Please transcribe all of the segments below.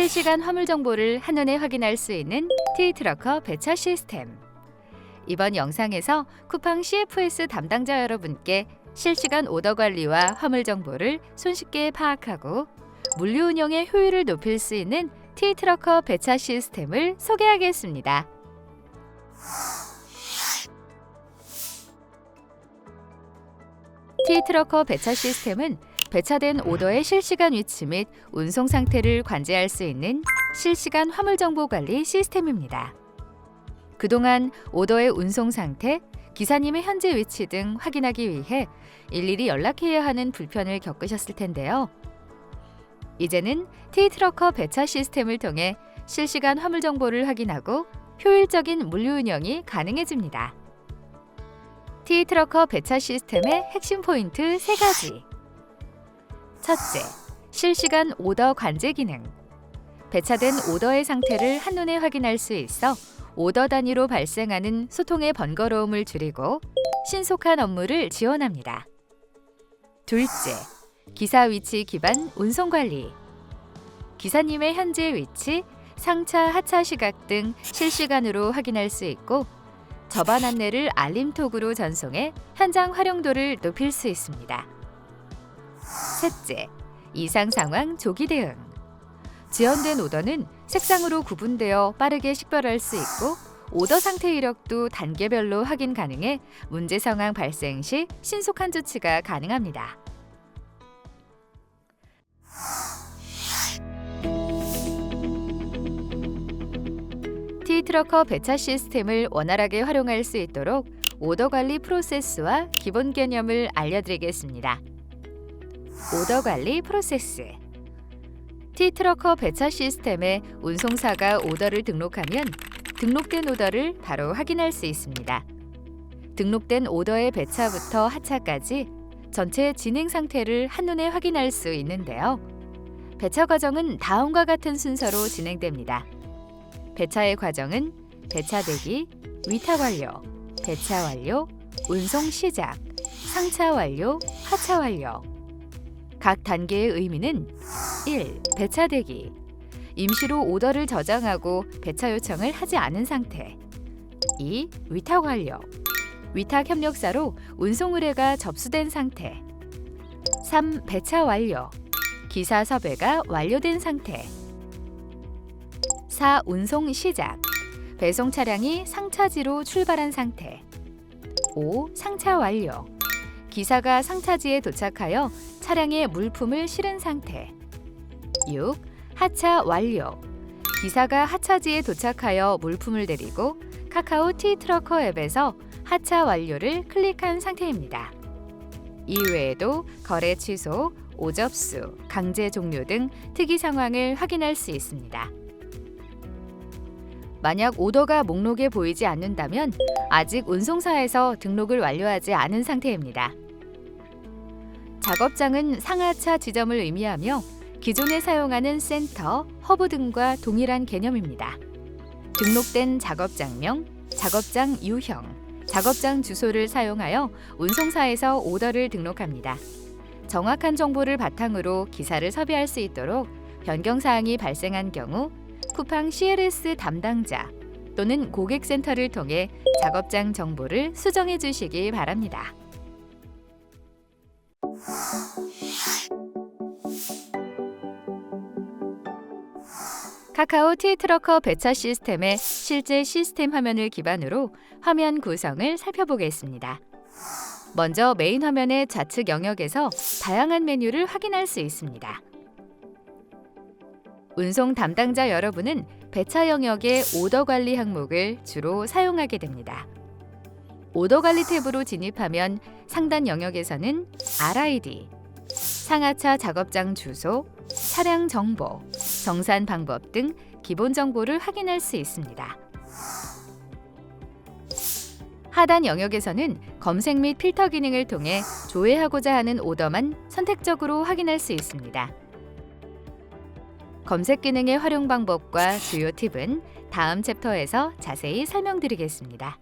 실시간 화물 정보를 한눈에 확인할 수 있는 T트러커 배차 시스템. 이번 영상에서 쿠팡 CFS 담당자 여러분께 실시간 오더 관리와 화물 정보를 손쉽게 파악하고 물류 운영의 효율을 높일 수 있는 T트러커 배차 시스템을 소개하겠습니다. T트러커 배차 시스템은 배차된 오더의 실시간 위치 및 운송 상태를 관제할 수 있는 실시간 화물 정보 관리 시스템입니다. 그동안 오더의 운송 상태, 기사님의 현재 위치 등 확인하기 위해 일일이 연락해야 하는 불편을 겪으셨을 텐데요. 이제는 T트러커 배차 시스템을 통해 실시간 화물 정보를 확인하고 효율적인 물류 운영이 가능해집니다. T트러커 배차 시스템의 핵심 포인트 3가지. 첫째, 실시간 오더 관제 기능. 배차된 오더의 상태를 한눈에 확인할 수 있어 오더 단위로 발생하는 소통의 번거로움을 줄이고 신속한 업무를 지원합니다. 둘째, 기사 위치 기반 운송 관리. 기사님의 현재 위치, 상차, 하차 시각 등 실시간으로 확인할 수 있고 접안 안내를 알림톡으로 전송해 현장 활용도를 높일 수 있습니다. 셋째, 이상 상황 조기 대응. 지연된 오더는 색상으로 구분되어 빠르게 식별할 수 있고 오더 상태 이력도 단계별로 확인 가능해 문제 상황 발생 시 신속한 조치가 가능합니다. T트러커 배차 시스템을 원활하게 활용할 수 있도록 오더 관리 프로세스와 기본 개념을 알려드리겠습니다. 오더 관리 프로세스. T트러커 배차 시스템에 운송사가 오더를 등록하면 등록된 오더를 바로 확인할 수 있습니다. 등록된 오더의 배차부터 하차까지 전체 진행 상태를 한눈에 확인할 수 있는데요. 배차 과정은 다음과 같은 순서로 진행됩니다. 배차의 과정은 배차 대기, 위탁 완료, 배차 완료, 운송 시작, 상차 완료, 하차 완료. 각 단계의 의미는 1. 배차 대기. 임시로 오더를 저장하고 배차 요청을 하지 않은 상태. 2. 위탁 완료. 위탁 협력사로 운송 의뢰가 접수된 상태. 3. 배차 완료. 기사 섭외가 완료된 상태. 4. 운송 시작. 배송 차량이 상차지로 출발한 상태. 5. 상차 완료. 기사가 상차지에 도착하여 차량에 물품을 실은 상태. 6. 하차 완료. 기사가 하차지에 도착하여 물품을 내리고 카카오 T트러커 앱에서 하차 완료를 클릭한 상태입니다. 이외에도 거래 취소, 오접수, 강제 종료 등 특이 상황을 확인할 수 있습니다. 만약 오더가 목록에 보이지 않는다면 아직 운송사에서 등록을 완료하지 않은 상태입니다. 작업장은 상하차 지점을 의미하며 기존에 사용하는 센터, 허브 등과 동일한 개념입니다. 등록된 작업장명, 작업장 유형, 작업장 주소를 사용하여 운송사에서 오더를 등록합니다. 정확한 정보를 바탕으로 기사를 섭외할 수 있도록 변경사항이 발생한 경우 쿠팡 CLS 담당자 또는 고객센터를 통해 작업장 정보를 수정해 주시기 바랍니다. 카카오 T트러커 배차 시스템의 실제 시스템 화면을 기반으로 화면 구성을 살펴보겠습니다. 먼저 메인 화면의 좌측 영역에서 다양한 메뉴를 확인할 수 있습니다. 운송 담당자 여러분은 배차 영역의 오더 관리 항목을 주로 사용하게 됩니다. 오더 관리 탭으로 진입하면 상단 영역에서는 RID, 상하차 작업장 주소, 차량 정보, 정산 방법 등 기본 정보를 확인할 수 있습니다. 하단 영역에서는 검색 및 필터 기능을 통해 조회하고자 하는 오더만 선택적으로 확인할 수 있습니다. 검색 기능의 활용 방법과 주요 팁은 다음 챕터에서 자세히 설명드리겠습니다.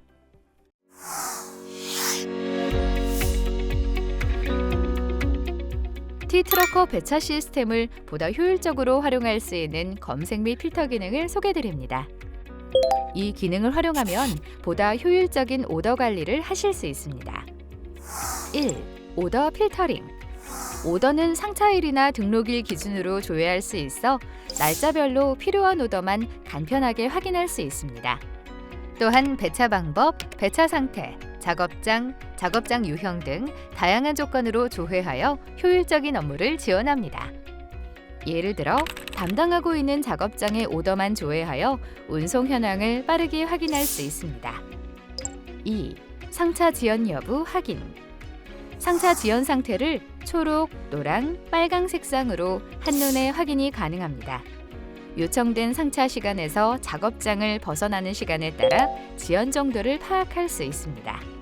T트러커 배차 시스템을 보다 효율적으로 활용할 수 있는 검색 및 필터 기능을 소개드립니다. 이 기능을 활용하면 보다 효율적인 오더 관리를 하실 수 있습니다. 1. 오더 필터링. 오더는 상차일이나 등록일 기준으로 조회할 수 있어 날짜별로 필요한 오더만 간편하게 확인할 수 있습니다. 또한 배차 방법, 배차 상태, 작업장, 작업장 유형 등 다양한 조건으로 조회하여 효율적인 업무를 지원합니다. 예를 들어 담당하고 있는 작업장의 오더만 조회하여 운송 현황을 빠르게 확인할 수 있습니다. 2. 상차 지연 여부 확인. 상차 지연 상태를 초록, 노랑, 빨강 색상으로 한눈에 확인이 가능합니다. 요청된 상차 시간에서 작업장을 벗어나는 시간에 따라 지연 정도를 파악할 수 있습니다.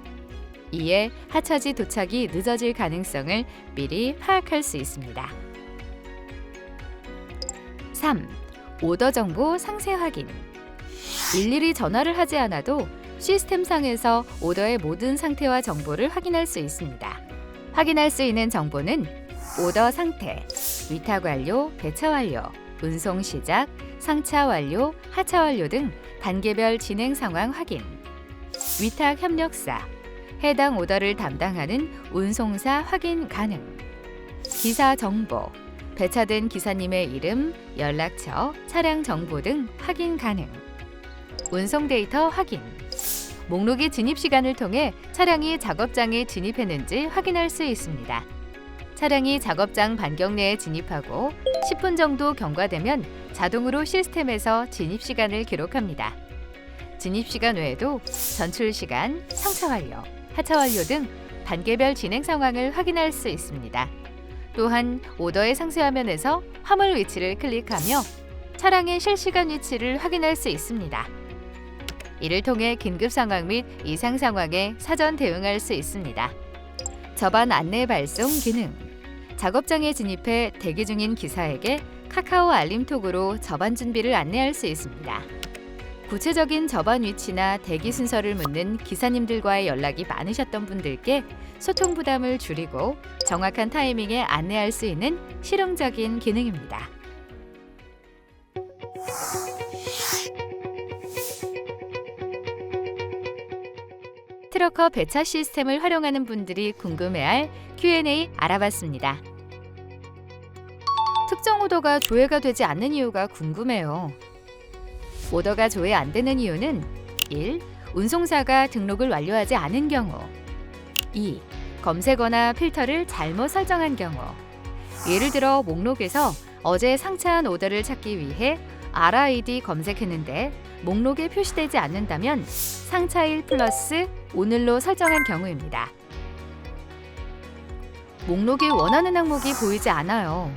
이에 하차지 도착이 늦어질 가능성을 미리 파악할 수 있습니다. 3. 오더 정보 상세 확인. 일일이 전화를 하지 않아도 시스템상에서 오더의 모든 상태와 정보를 확인할 수 있습니다. 확인할 수 있는 정보는 오더 상태, 위탁 완료, 배차 완료, 운송 시작, 상차 완료, 하차 완료 등 단계별 진행 상황 확인, 위탁 협력사, 해당 오더를 담당하는 운송사 확인 가능, 기사 정보, 배차된 기사님의 이름, 연락처, 차량 정보 등 확인 가능, 운송 데이터 확인, 목록의 진입 시간을 통해 차량이 작업장에 진입했는지 확인할 수 있습니다. 차량이 작업장 반경 내에 진입하고 10분 정도 경과되면 자동으로 시스템에서 진입 시간을 기록합니다. 진입 시간 외에도 전출 시간, 상차 완료, 하차 완료 등 단계별 진행 상황을 확인할 수 있습니다. 또한 오더의 상세 화면에서 화물 위치를 클릭하며 차량의 실시간 위치를 확인할 수 있습니다. 이를 통해 긴급 상황 및 이상 상황에 사전 대응할 수 있습니다. 저반 안내 발송 기능. 작업장에 진입해 대기 중인 기사에게 카카오 알림톡으로 저반 준비를 안내할 수 있습니다. 구체적인 저반 위치나 대기 순서를 묻는 기사님들과의 연락이 많으셨던 분들께 소통 부담을 줄이고 정확한 타이밍에 안내할 수 있는 실용적인 기능입니다. 트러커 배차 시스템을 활용하는 분들이 궁금해할 Q&A 알아봤습니다. 특정 오더가 조회가 되지 않는 이유가 궁금해요. 오더가 조회 안 되는 이유는 1. 운송사가 등록을 완료하지 않은 경우 2. 검색어나 필터를 잘못 설정한 경우 예를 들어 목록에서 어제 상차한 오더를 찾기 위해 RID 검색했는데 목록에 표시되지 않는다면 상차일 플러스 오늘로 설정한 경우입니다. 목록에 원하는 항목이 보이지 않아요.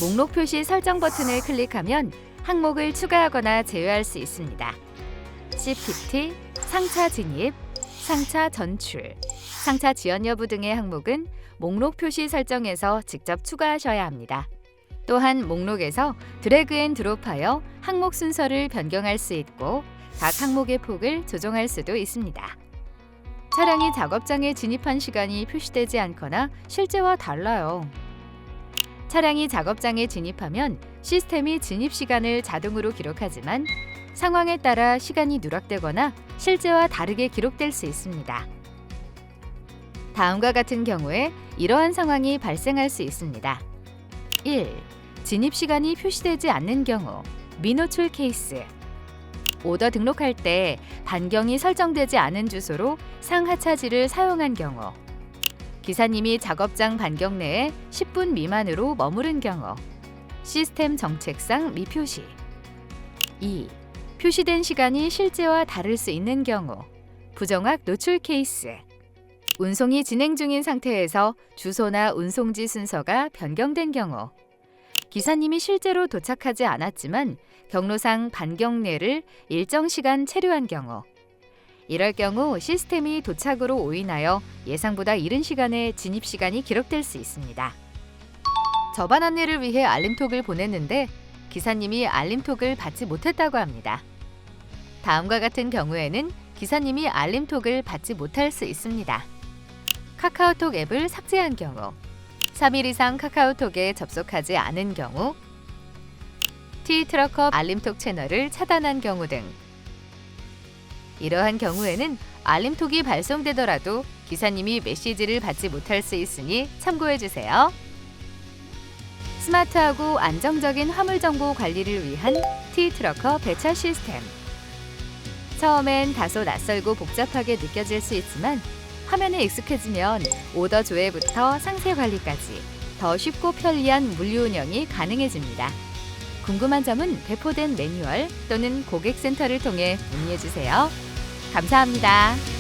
목록 표시 설정 버튼을 클릭하면 항목을 추가하거나 제외할 수 있습니다. CPT, 상차 진입, 상차 전출, 상차 지연 여부 등의 항목은 목록 표시 설정에서 직접 추가하셔야 합니다. 또한 목록에서 드래그 앤 드롭하여 항목 순서를 변경할 수 있고 각 항목의 폭을 조정할 수도 있습니다. 차량이 작업장에 진입한 시간이 표시되지 않거나 실제와 달라요. 차량이 작업장에 진입하면 시스템이 진입 시간을 자동으로 기록하지만 상황에 따라 시간이 누락되거나 실제와 다르게 기록될 수 있습니다. 다음과 같은 경우에 이러한 상황이 발생할 수 있습니다. 1. 진입 시간이 표시되지 않는 경우 미노출 케이스. 오더 등록할 때 반경이 설정되지 않은 주소로 상하차지를 사용한 경우 기사님이 작업장 반경 내에 10분 미만으로 머무른 경우 시스템 정책상 미표시 2. 표시된 시간이 실제와 다를 수 있는 경우 부정확 노출 케이스 운송이 진행 중인 상태에서 주소나 운송지 순서가 변경된 경우 기사님이 실제로 도착하지 않았지만 경로상 반경 내를 일정 시간 체류한 경우 이럴 경우 시스템이 도착으로 오인하여 예상보다 이른 시간에 진입 시간이 기록될 수 있습니다. 저반 안내를 위해 알림톡을 보냈는데 기사님이 알림톡을 받지 못했다고 합니다. 다음과 같은 경우에는 기사님이 알림톡을 받지 못할 수 있습니다. 카카오톡 앱을 삭제한 경우 3일 이상 카카오톡에 접속하지 않은 경우, T트러커 알림톡 채널을 차단한 경우 등. 이러한 경우에는 알림톡이 발송되더라도 기사님이 메시지를 받지 못할 수 있으니 참고해 주세요. 스마트하고 안정적인 화물 정보 관리를 위한 T트러커 배차 시스템. 처음엔 다소 낯설고 복잡하게 느껴질 수 있지만 화면에 익숙해지면 오더 조회부터 상세 관리까지 더 쉽고 편리한 물류 운영이 가능해집니다. 궁금한 점은 배포된 매뉴얼 또는 고객센터를 통해 문의해 주세요. 감사합니다.